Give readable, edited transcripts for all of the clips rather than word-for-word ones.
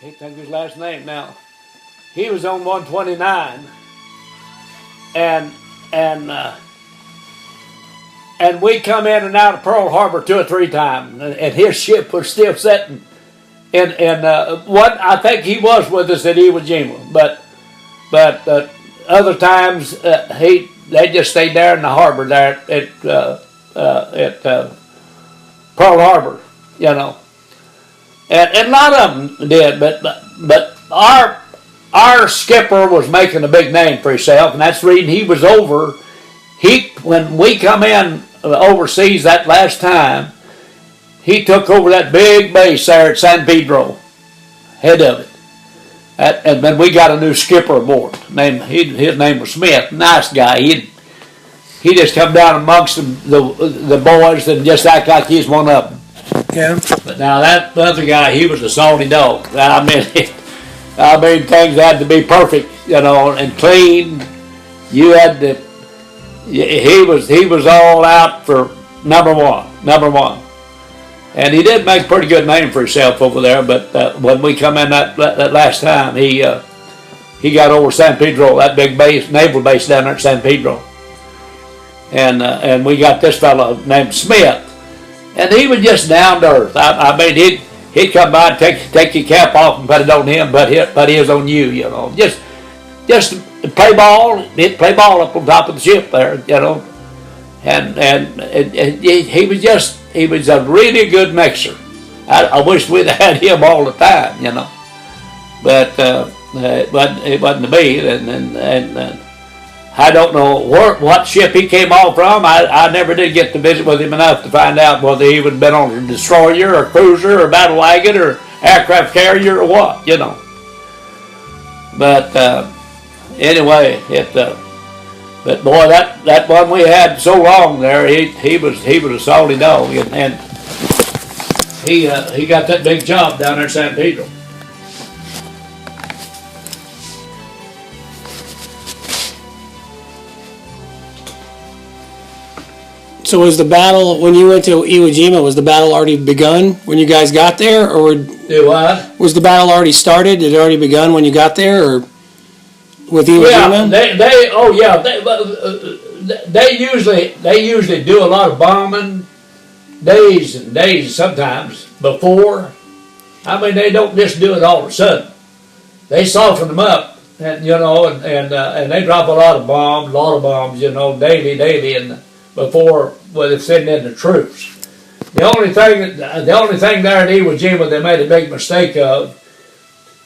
can't think of his last name now. He was on 129, and we come in and out of Pearl Harbor 2 or 3 times, and his ship was still sitting. And what I think he was with us at Iwo Jima, but other times they just stayed there in the harbor there at Pearl Harbor, you know. And a lot of them did, but our skipper was making a big name for himself, and that's the reason he was over. When we come in overseas that last time, he took over that big base there at San Pedro, head of it. And then we got a new skipper aboard. His name was Smith. Nice guy. He just come down amongst the boys and just act like he's one of them. Yeah. But now that other guy, he was a salty dog. I mean, things had to be perfect, you know, and clean. You had to. He was all out for number one. And he did make a pretty good name for himself over there. But when we come in that last time, he got over San Pedro, that big base, naval base down there at San Pedro. And we got this fellow named Smith, and he was just down to earth. I mean, he'd come by and take your cap off and put it on him, but his on you, you know. Just play ball. He'd play ball up on top of the ship there, you know. And he was a really good mixer. I wish we'd had him all the time, you know. But it wasn't to be. And I don't know what ship he came off from. I never did get to visit with him enough to find out whether he would have been on a destroyer or cruiser or battle wagon or aircraft carrier or what, you know. But anyway, but boy, that one we had so long there, he was a salty dog, and he got that big job down there in San Pedro. So was the battle, when you went to Iwo Jima, was the battle already begun when you guys got there, or Do what? Was the battle already started? Did it already begun when you got there, or with Iwo Jima? They usually do a lot of bombing days and days sometimes before. I mean, they don't just do it all of a sudden. They soften them up, and you know, and they drop a lot of bombs, you know, daily, and before they're sending in the troops. The only thing there at Iwo Jima they made a big mistake of.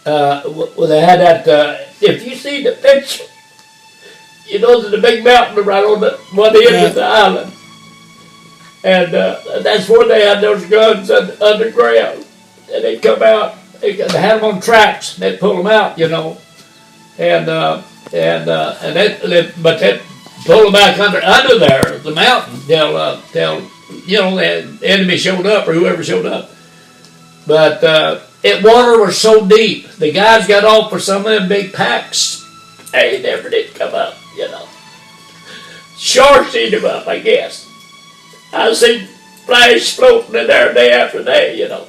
They had that. If you see the picture, you know there's a big mountain right on the one end of the island, and that's where they had those guns underground, and they'd come out. They had them on tracks. And they'd pull them out, you know, and they pull them back under there, the mountain, till you know the enemy showed up or whoever showed up. But water was so deep, the guys got off with some of them big packs. They never did come up, you know. Sharks eat them up, I guess. I seen flash floating in there day after day, you know.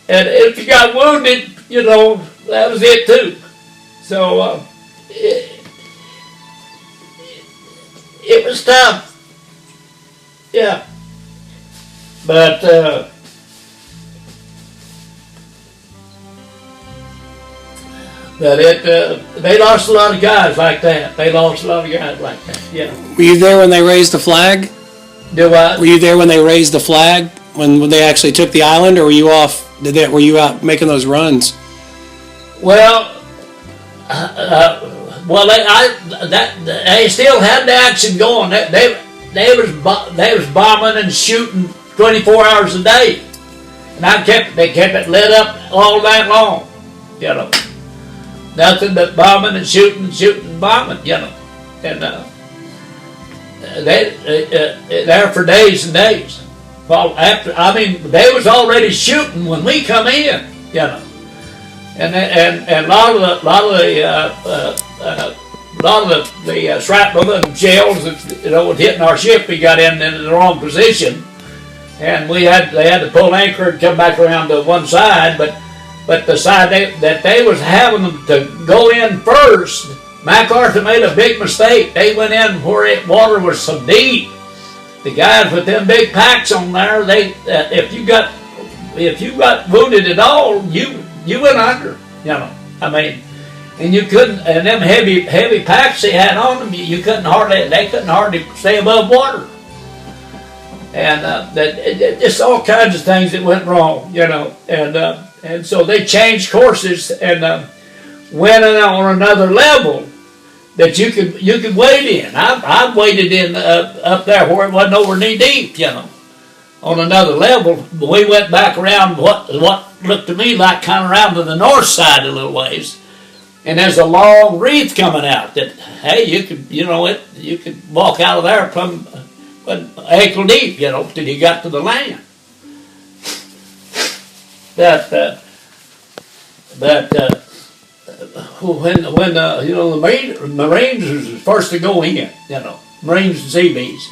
And if you got wounded, you know, that was it too. So it was tough. Yeah. But they lost a lot of guys like that. Yeah. Were you there when they raised the flag? Do what? Were you there when they raised the flag? When they actually took the island, or were you off? Were you out making those runs? Well, they still had the action going. They was bombing and shooting 24 hours a day, and they kept it lit up all night long. You know, nothing but bombing and shooting and bombing. You know, and they there for days and days. Well, they was already shooting when we come in. You know. And a lot of the shrapnel and shells that was hitting our ship, we got in the wrong position, and they had to pull anchor and come back around to one side. But but the side that they was having them to go in first, MacArthur made a big mistake. They went in where water was so deep. The guys with them big packs on there, if you got wounded at all, you went under. You know, I mean, and you couldn't. And them heavy packs they had on them, they couldn't hardly stay above water. And just all kinds of things that went wrong, you know. And so they changed courses and went on another level that you could wade in. I waded in up there where it wasn't over knee deep, you know, on another level. We went back around what looked to me like kind of around to the north side a little ways, and there's a long reef coming out that hey you could walk out of there from ankle deep, you know, till you got to the land. When the Marines was the first to go in, you know, Marines and Seabees,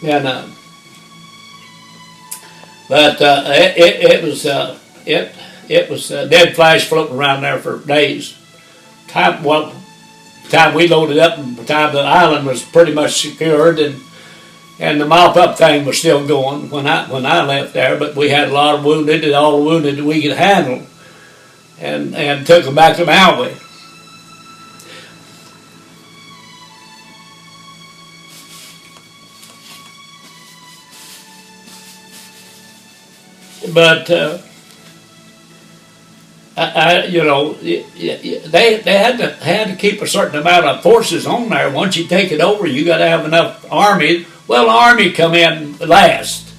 and it was dead flash floating around there for days. Time we loaded up, and the time the island was pretty much secured, and the mop up thing was still going when I left there. But we had a lot of wounded, and all the wounded that we could handle, and took them back to Maui. But they had to keep a certain amount of forces on there. Once you take it over, you got to have enough army. Well, the army come in last.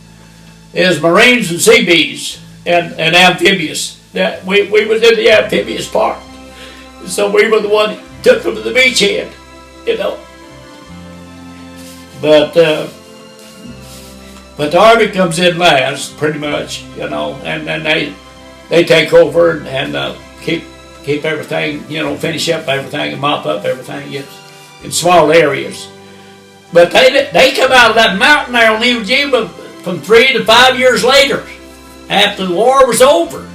There's Marines and Seabees and amphibious. We was in the amphibious part, so we were the one that took them to the beachhead, you know. But the army comes in last, pretty much, you know, and then they take over and keep everything, you know, finish up everything and mop up everything in small areas. But they come out of that mountain there on Iwo Jima from 3 to 5 years later, after the war was over.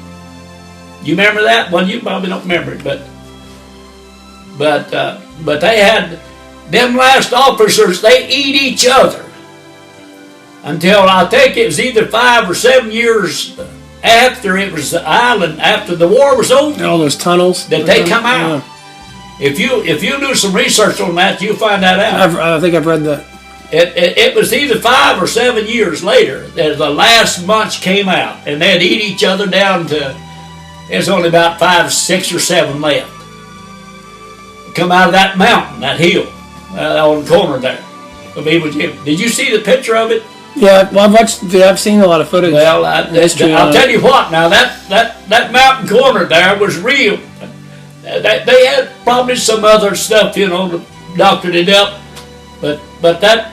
You remember that? Well, you probably don't remember it, but they had them last officers. They eat each other until I think it was either 5 or 7 years after it was the island, after the war was over. All those tunnels that they come out. Yeah. If you do some research on that, you'll find that out. I think I've read that. It was either 5 or 7 years later that the last bunch came out, and they'd eat each other down to. There's only about 5, 6, or 7 left. Come out of that mountain, that hill, on the corner there. Did you see the picture of it? Yeah, well, I've seen a lot of footage. Well, I'll tell you what. Now that mountain corner there was real. They had probably some other stuff, you know, to doctored it up, but that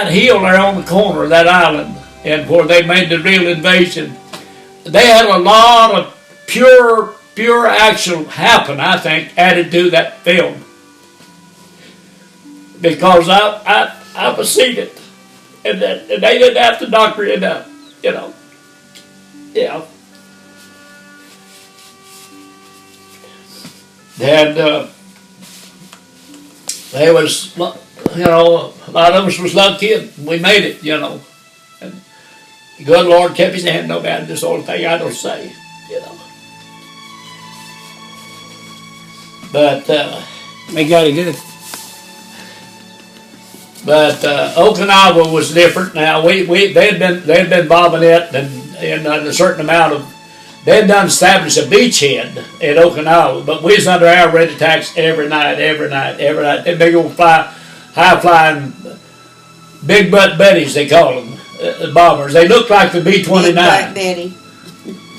hill there on the corner of that island, and where they made the real invasion, they had a lot of pure action happen, I think, added to that film, because I've seen it, and they didn't have to doctor it up, you know. Yeah. And they was, you know, a lot of us was lucky. We made it, you know. And the good Lord kept his hand on that. This only thing I don't say, you know. But they got it good. But Okinawa was different. Now they'd been bombing it, and a certain amount of. They'd done established a beachhead at Okinawa, but we was under air raid attacks every night. Them big old high-flying, big butt Bettys, they call them, bombers. They look like the B-29. Big butt Betty.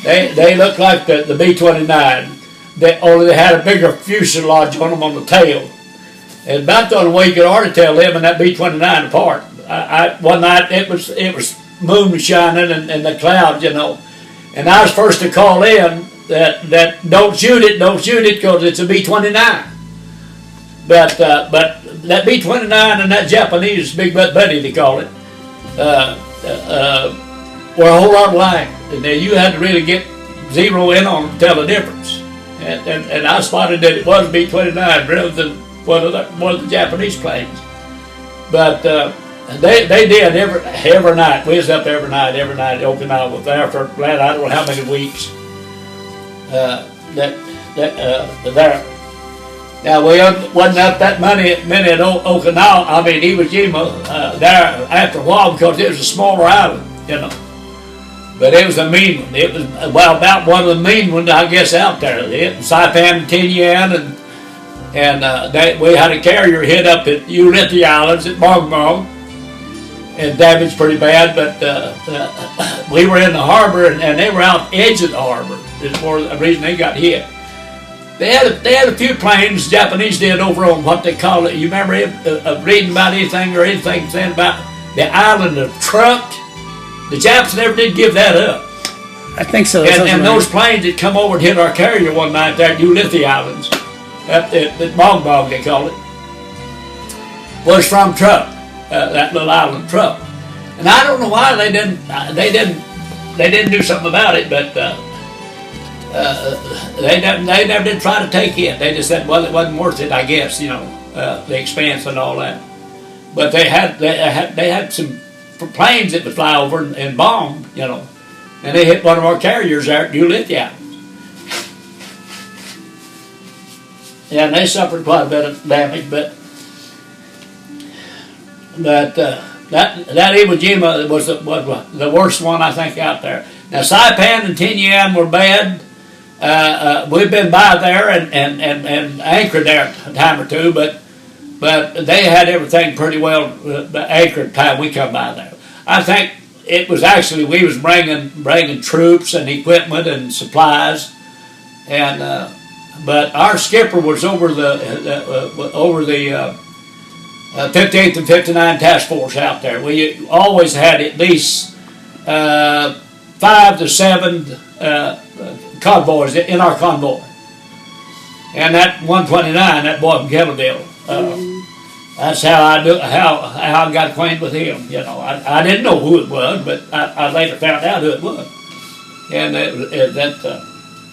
They look like the B-29. Only they had a bigger fuselage on them on the tail. And about the only way you could hardly tell them and that B-29 apart. One night it was moon shining and the clouds, you know. And I was first to call in that don't shoot it because it's a B-29. But that B-29 and that Japanese Big Butt Betty, they call it, were a whole lot alike. And then you had to really get zero in on them to tell the difference. And I spotted that it was B-29 rather than one of the Japanese planes. But they did every night. We was up every night in Okinawa there for I don't know how many weeks. There. Now we wasn't up that many at Okinawa. I mean Iwo Jima there after a while because it was a smaller island, you know. But it was a mean one. It was about one of the mean ones I guess out there. It and Saipan and Tinian and we had a carrier hit up at Ulithi Islands at Bong Bong and damaged pretty bad. But we were in the harbor and they were out edge of the harbor. Is for the reason they got hit. They had a few planes, Japanese did, over on what they call it. You remember reading about anything or anything saying about the island of Truk? The Japs never did give that up. I think so. And those planes that come over and hit our carrier one night there at Ulithi Islands, at Bong Bong they call it, was from Truk, that little island Truk. And I don't know why they didn't do something about it, but they never did try to take it. They just said, well, it wasn't worth it, I guess, you know, the expense and all that. But they had some planes that would fly over and bomb, you know, and they hit one of our carriers there at Ulithi Islands. Yeah, and they suffered quite a bit of damage, but that Iwo Jima was the worst one I think out there. Now Saipan and Tinian were bad. We've been by there and anchored there a time or two, but they had everything pretty well anchored the time we come by there. I think it was actually we was bringing troops and equipment and supplies, and but our skipper was over the 58th and 59 Task Force out there. We always had at least 5 to 7 convoys in our convoy. And that 129, that boy from Kettleville, that's how I got acquainted with him. You know, I didn't know who it was, but I later found out who it was. And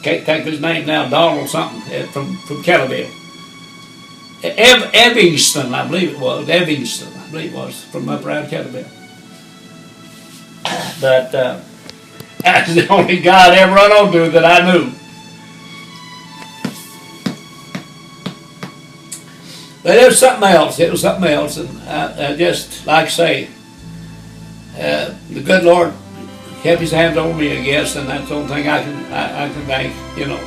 can't think of his name now, Donald something from Kettleville. Evanston, I believe it was. Evanston, I believe it was, from up around Kettleville. But that's the only guy I'd ever run onto that I knew. But it was something else. It was something else, and I just like I say, the good Lord kept His hands on me, I guess, and that's the only thing I can thank, you know.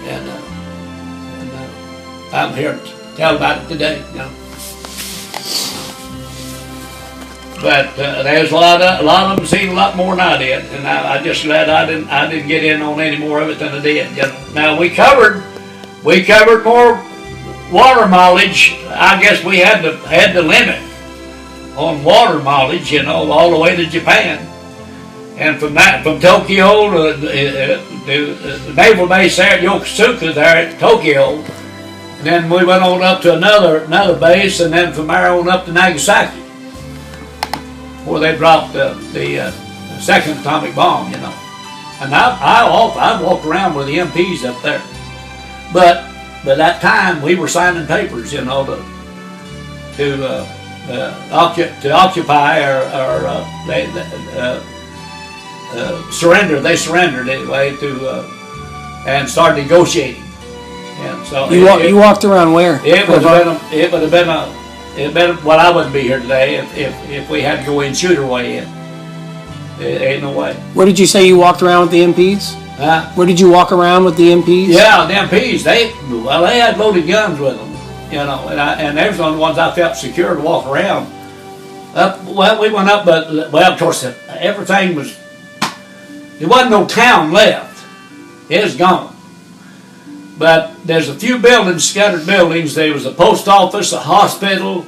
And I'm here to tell about it today, you know. But there's a lot of them seen a lot more than I did, and I just glad I didn't get in on any more of it than I did. You know. Now we covered more water mileage. I guess we had the limit on water mileage, you know, all the way to Japan, and from Tokyo to the naval base there at Yokosuka there at Tokyo, and then we went on up to another base, and then from there on up to Nagasaki, where they dropped the second atomic bomb, you know. And I walked around with the MPs up there, but by that time we were signing papers, you know, to occupy or surrender. They surrendered anyway and started negotiating. And so you walked around where? It would have been well, I wouldn't be here today if we had to go in shooter way in. It ain't no way. Where did you say you walked around with the MPs? Huh? Where did you walk around with the MPs? Yeah, the MPs. They had loaded guns with them, you know, and they were the only ones I felt secure to walk around. We went up, but of course everything was. There wasn't no town left. It was gone. But there's a few buildings, scattered buildings. There was a post office, a hospital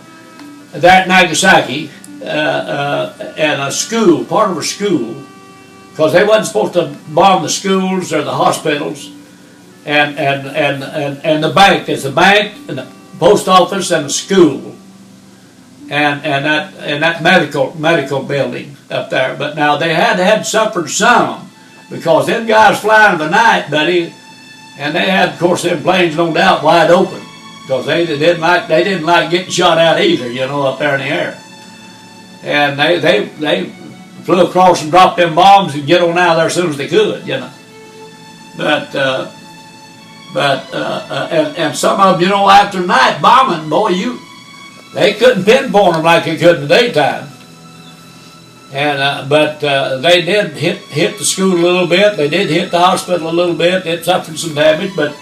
there at Nagasaki, and a school, part of a school, because they wasn't supposed to bomb the schools or the hospitals, and the bank. There's a bank and the post office and a school, and that medical building up there. But now they had suffered some because them guys flying in the night, buddy, and they had, of course, them planes no doubt wide open, because they didn't like getting shot out either, you know, up there in the air. And they flew across and dropped them bombs and get on out of there as soon as they could, you know. And some of them, you know, after night bombing, boy, they couldn't pinpoint them like they could in the daytime. And but they did hit the school a little bit. They did hit the hospital a little bit. It suffered some damage, but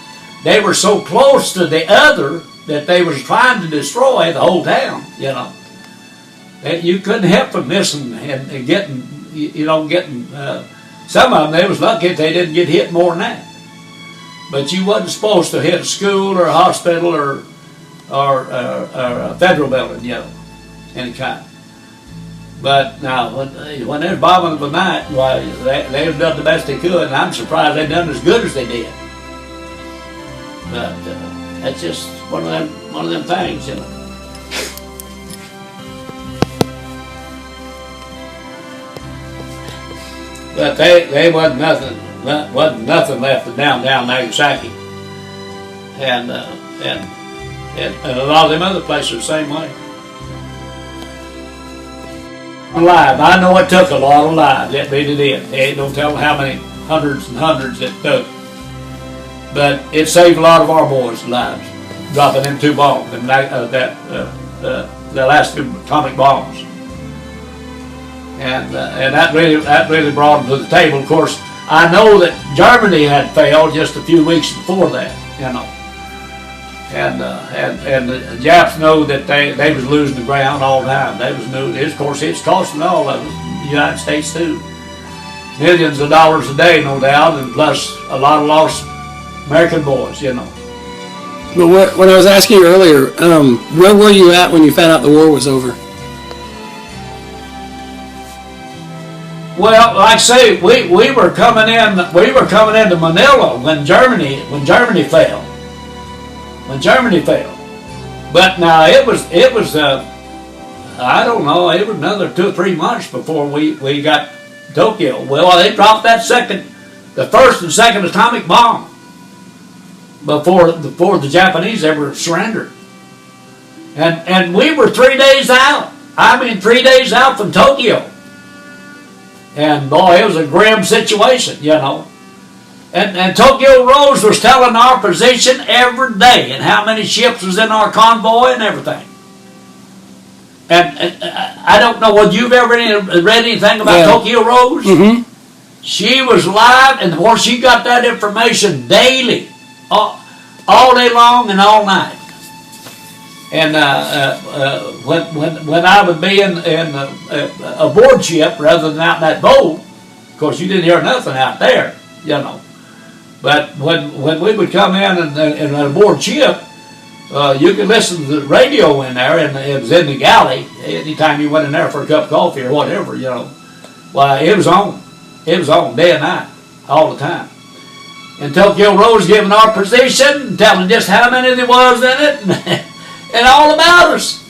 they were so close to the other that they was trying to destroy the whole town. You know, you couldn't help from missing and getting, you know, getting. Some of them, they was lucky if they didn't get hit more than that. But you wasn't supposed to hit a school or a hospital or a federal building, you know, any kind. But now, when they're bombing in the night, why, they've done the best they could, and I'm surprised they've done as good as they did. But that's just one of them things, you know. But they wasn't nothing left of down Nagasaki, and a lot of them other places are the same way. Alive. I know it took a lot of lives. That really did. They ain't no telling how many hundreds and hundreds it took. But it saved a lot of our boys' lives, dropping them 2 bombs, and the last 2 atomic bombs. And that really brought them to the table. Of course, I know that Germany had failed just a few weeks before that, you know. And the Japs know that they was losing the ground all the time. They was new. Of course, it's costing all of them, the United States too. Millions of dollars a day, no doubt, and plus a lot of lost American boys, you know. But when I was asking you earlier, where were you at when you found out the war was over? Well, like I say, we were coming into Manila when Germany fell. When Germany fell. But now it was I don't know, it was another 2 or 3 months before we got Tokyo. Well, they dropped the first and second atomic bomb before the Japanese ever surrendered. And we were 3 days out. I mean, 3 days out from Tokyo. And boy, it was a grim situation, you know. And Tokyo Rose was telling our position every day and how many ships was in our convoy and everything. And I don't know whether you've ever read anything about Tokyo Rose. Mm-hmm. She was live, and where she got that information daily, all day long and all night. And when I would be in a board ship rather than out in that boat, of course you didn't hear nothing out there, you know. But when we would come in a board ship, you could listen to the radio in there, and it was in the galley. Anytime you went in there for a cup of coffee or whatever, you know, why, it was on. It was on day and night, all the time. And Tokyo Rose giving our position, telling just how many there was in it, and all about us.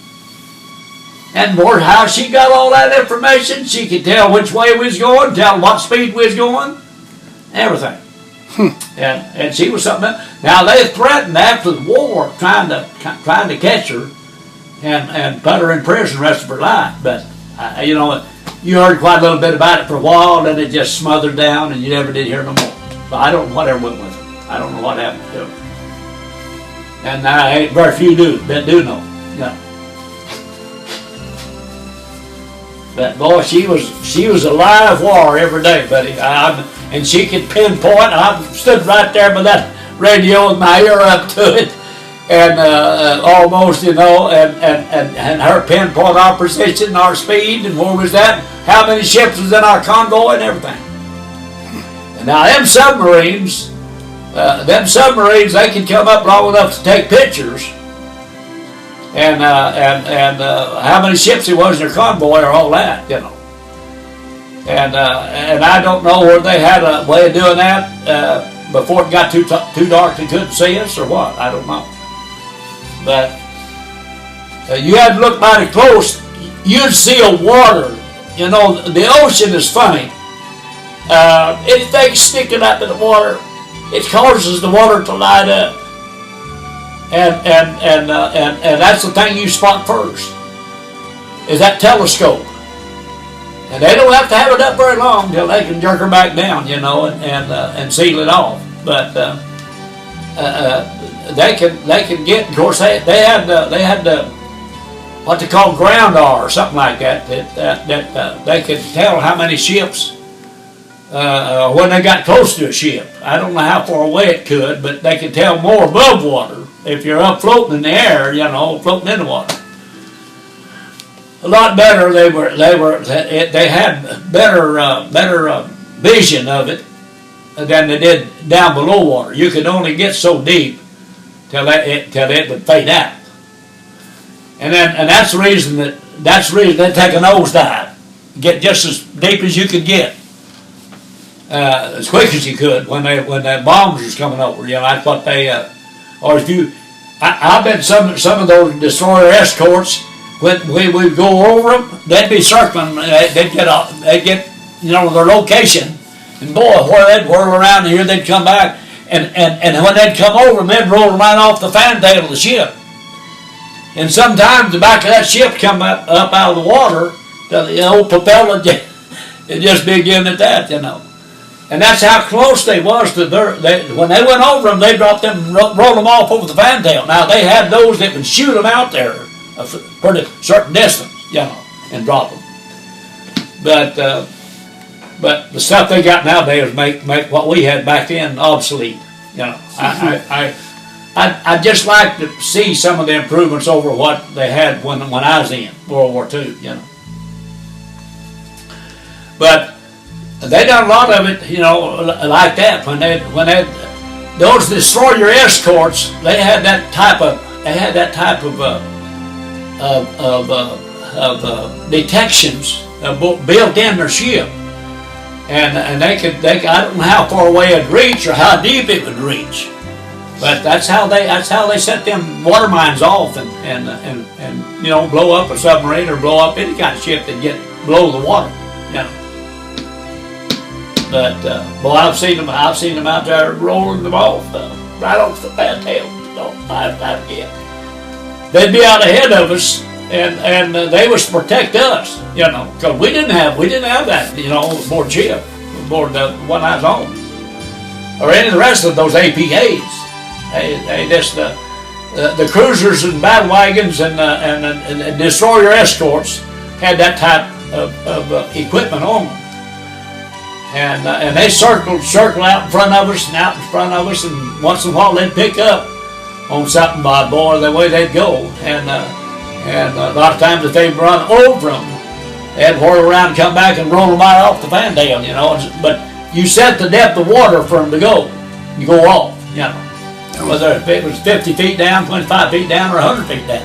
And how she got all that information, she could tell which way we was going, tell what speed we was going, everything. And she was something else. Now they threatened after the war, trying to catch her and put her in prison the rest of her life. But you know, you heard quite a little bit about it for a while, then it just smothered down, and you never did hear no more. But I don't know whatever went with her. I don't know what happened to her. And ain't very few that do know. No. But boy, she was a live wire every day, buddy. And she could pinpoint. I stood right there by that radio with my ear up to it, and almost, you know, and her pinpoint our position, our speed, and where was that, how many ships was in our convoy, and everything. And now them submarines, they can come up long enough to take pictures. And how many ships there was in their convoy or all that, you know. And I don't know whether they had a way of doing that before it got too dark they couldn't see us or what. I don't know. But you had to look mighty close. You'd see a water. You know, the ocean is funny. anything sticking up in the water, it causes the water to light up. And that's the thing you spot first, is that telescope. And they don't have to have it up very long till they can jerk her back down, you know, and seal it off. But they can get. Of course, they had what they call ground R or something like that. That they could tell how many ships when they got close to a ship. I don't know how far away it could, but they could tell more above water if you're up floating in the air, you know, floating in the water. A lot better. They had better vision of it than they did down below water. You could only get so deep till it would fade out. And that's the reason they take a nosedive, get just as deep as you could get, as quick as you could when the bombs was coming over. You know, that's what they. Or if you, I bet some of those destroyer escorts, when we would go over them, they'd be circling. They'd get you know their location, and boy, where they'd whirl around here, they'd come back, and when they'd come over them, they'd roll right off the fantail of the ship. And sometimes the back of that ship come up out of the water, the old propeller, it just began at that, you know. And that's how close they was to when they went over them, they dropped them and rolled them off over the fantail. Now, they had those that would shoot them out there a pretty certain distance, you know, and drop them. But the stuff they got nowadays make what we had back then obsolete, you know. I'd just like to see some of the improvements over what they had when I was in World War II, you know. But they done a lot of it, you know, like that. When those destroyer escorts, they had that type of detections built in their ship, and they could I don't know how far away it'd reach or how deep it would reach. But that's how they set them water mines off and you know blow up a submarine or blow up any kind of ship that get below the water, you know. But boy, I've seen them out there rolling them off right off the fantail. They'd be out ahead of us, and they was to protect us, you know, because we didn't have that, you know, aboard ship, aboard the one I was on, or any of the rest of those APAs. They just the cruisers and battle wagons and destroyer escorts had that type of equipment on them, and they circle out in front of us and once in a while they'd pick up on something by boy the way they'd go, and a lot of times if they'd run over them, they'd whirl around and come back and roll them right off the fantail, you know. But you set the depth of water for them to go, you go off, you know. Whether it was 50 feet down, 25 feet down, or 100 feet down.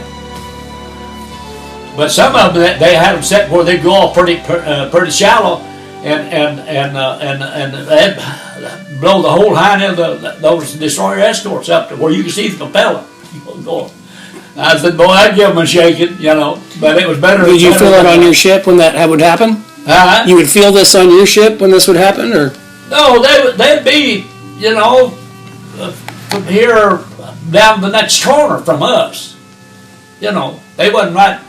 But some of them, they had them set where they'd go off pretty shallow, and they'd blow the whole hind end of those destroyer escorts up to where you could see the propeller. I said, boy, I'd give them a shaking, you know. But it was better. Did you feel it on your ship when that would happen? You would feel this on your ship when this would happen, or? No, they'd be, you know, from here down the next corner from us. You know, they wasn't right,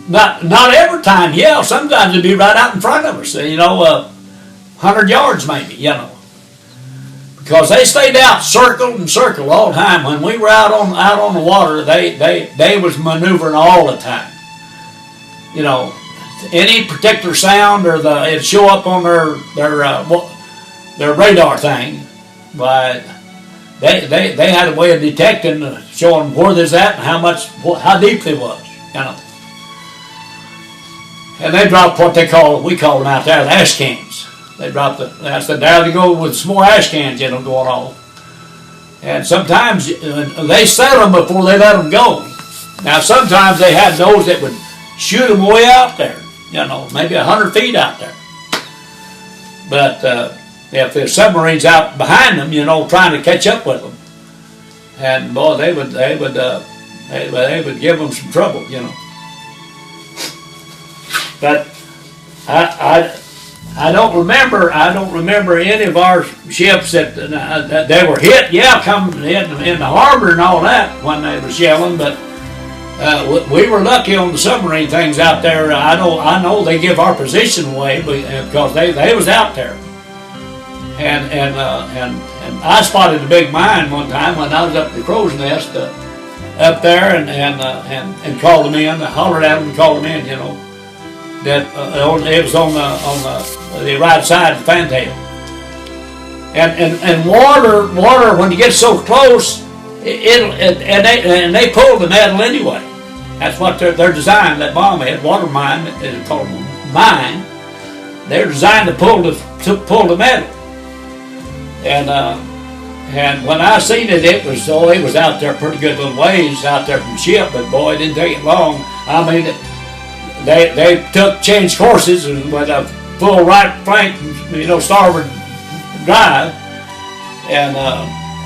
not every time, yeah, sometimes it'd be right out in front of us, you know, 100 yards maybe, you know. Because they stayed out circled and circled all the time. When we were out on the water, they was maneuvering all the time. You know, any particular sound or it'd show up on their radar thing, but they had a way of detecting, showing where there's at and how deep they was, you know. And they dropped what we call them out there, the ash cans. They dropped I said, there they go with some more ash cans, you know, going off. And sometimes they set them before they let them go. Now sometimes they had those that would shoot them way out there, you know, maybe 100 feet out there. But if there's submarines out behind them, you know, trying to catch up with them, and boy, they would give them some trouble, you know. But I don't remember any of our ships that they were hit. Yeah, coming in the harbor and all that when they were shelling, but we were lucky on the submarine things out there. I know they give our position away because they was out there, and I spotted a big mine one time when I was up at the crow's nest up there and called them in, hollered at them and called them in. You know that it was on the right side of the fantail, and water when you get so close. And they pulled the metal anyway. That's what they're designed. That bomb head, water mine, it's called mine. They're designed to pull the metal. And when I seen it, it was out there pretty good little ways out there from the ship. But boy, it didn't take it long. I mean, they changed courses and with a full right flank, starboard drive, and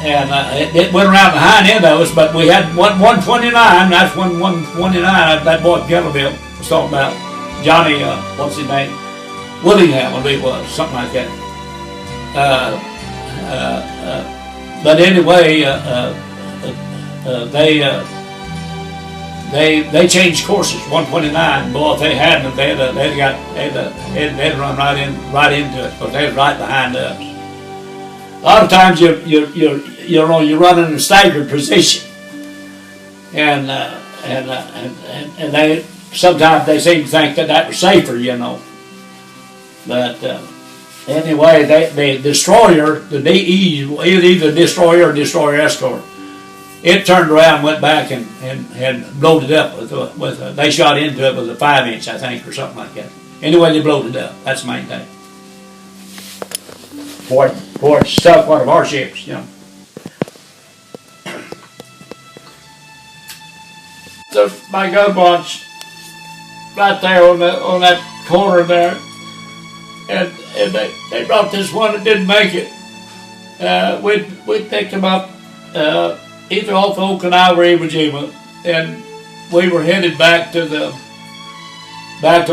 it went around the hind end of us, but we had 129. That's 129. That boy Kettleville was talking about. Johnny, what's his name? Willingham, I believe it was, something like that. But anyway, they changed courses. 129. Boy, if they hadn't, they'd run right into it, but they was right behind us. A lot of times you're running in a staggered position, and they sometimes they seem to think that was safer, But anyway, the destroyer, the DE, either destroyer or destroyer escort, it turned around, went back and blowed it up with they shot into it with a 5-inch, I think, or something like that. Anyway, they blowed it up. That's the main thing. For it stuck one of our ships, So my gun launch right there on that corner there, and they brought this one that didn't make it. We picked him up either off Okinawa or Iwo Jima, and we were headed back to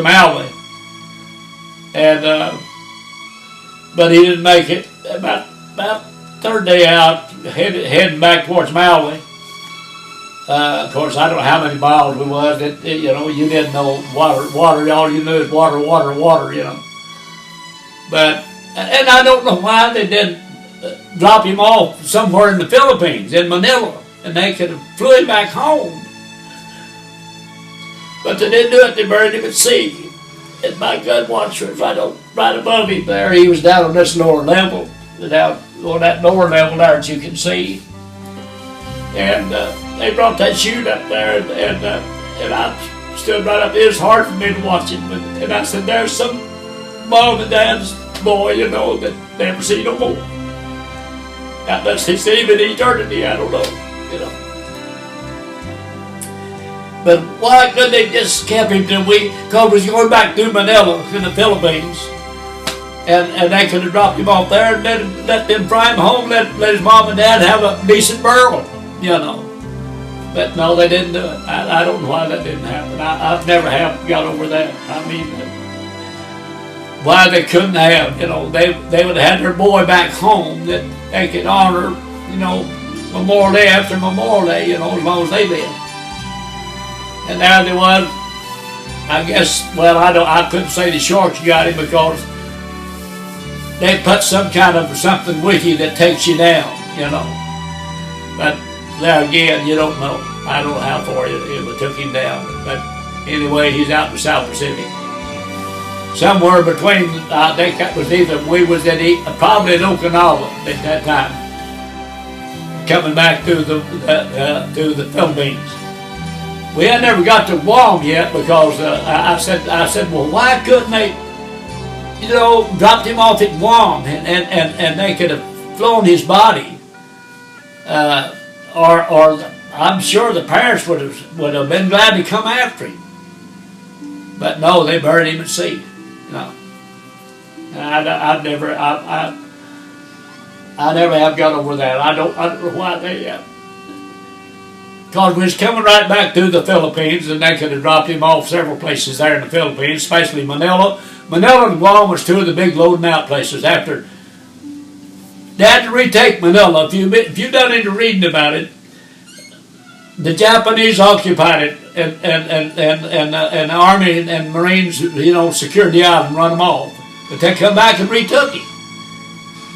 Maui, and but he didn't make it. About third day out, heading back towards Maui. Of course, I don't know how many miles we was. You didn't know water. All you knew is water. But and I don't know why they didn't drop him off somewhere in the Philippines, in Manila, and they could have flew him back home. But they didn't do it. They buried him at sea. And my gun watcher was right above him there. He was down on this lower level, down on that lower level there that you can see. And they brought that chute up there, and I stood right up. It was hard for me to watch him, and I said, "There's some mom and dad's boy, that never see no more. Unless they see him in eternity, I don't know, But why couldn't they just kept him till because we was going back through Manila in the Philippines, and they could have dropped him off there and let them fly him home, let his mom and dad have a decent burial, But no, they didn't do it. I don't know why that didn't happen. I've never got over that. I mean, why they couldn't have, they would have had their boy back home that they could honor, Memorial Day after Memorial Day, as long as they lived. And there they was. I guess, I couldn't say the Sharks got him because they put some kind of something with you that takes you down, But there again, you don't know. I don't know how far it took him down. But anyway, he's out in the South Pacific. Somewhere between, I think that was we was probably in Okinawa at that time, coming back to the Philippines. We had never got to Guam yet because I said, well, why couldn't they, dropped him off at Guam and they could have flown his body, or I'm sure the parents would have been glad to come after him. But no, they buried him at sea. I never have got over that. I don't know why they. Because we was coming right back through the Philippines, and they could have dropped him off several places there in the Philippines, especially Manila. Manila and Guam was two of the big loading out places. After they had to retake Manila. If you've done any reading about it, the Japanese occupied it, and the Army and Marines, secured the island and run them off. But they come back and retook it.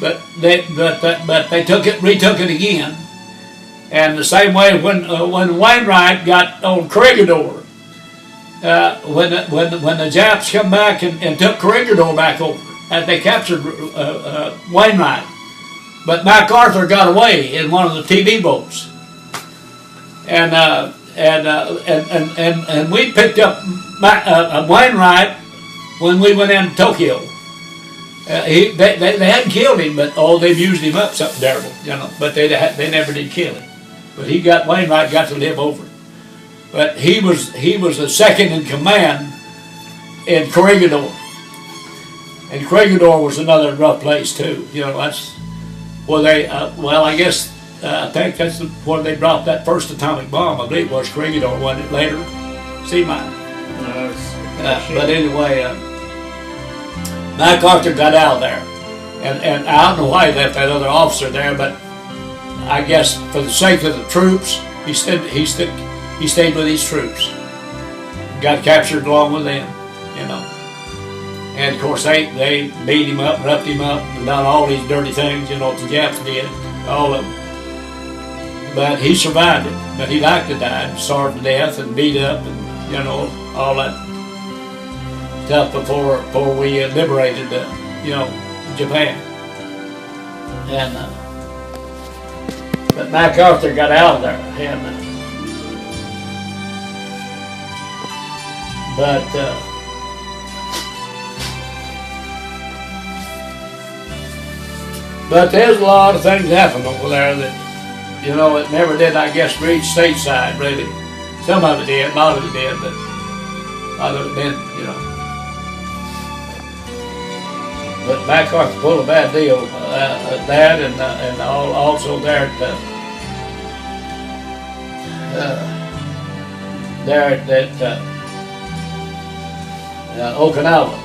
But they retook it again. And the same way when Wainwright got on Corregidor, when the Japs come back and took Corregidor back over, and they captured Wainwright, but MacArthur got away in one of the TV boats, and we picked up Wainwright when we went into Tokyo. They hadn't killed him, but they've used him up something terrible, But they never did kill him. But Wainwright got to live over it. But he was the second in command in Corregidor, and Corregidor was another rough place too. That's where they. I guess I think that's where they dropped that first atomic bomb. I believe it was Corregidor, wasn't it? Later, sea mine. But anyway, MacArthur got out of there, and I don't know why he left that other officer there, but I guess for the sake of the troops, he stayed with these troops. Got captured along with them, And of course they beat him up, roughed him up, and done all these dirty things, the Japs did, all of them. But he survived it. But he liked to die, starved to death and beat up, and all that stuff before we liberated, Japan. And but MacArthur got out of there, and but there's a lot of things happen over there that it never did, I guess, reach stateside really. Some of it did, a lot of it did, but a lot of it didn't, But MacArthur pulled a bad deal, that and also there at Okinawa.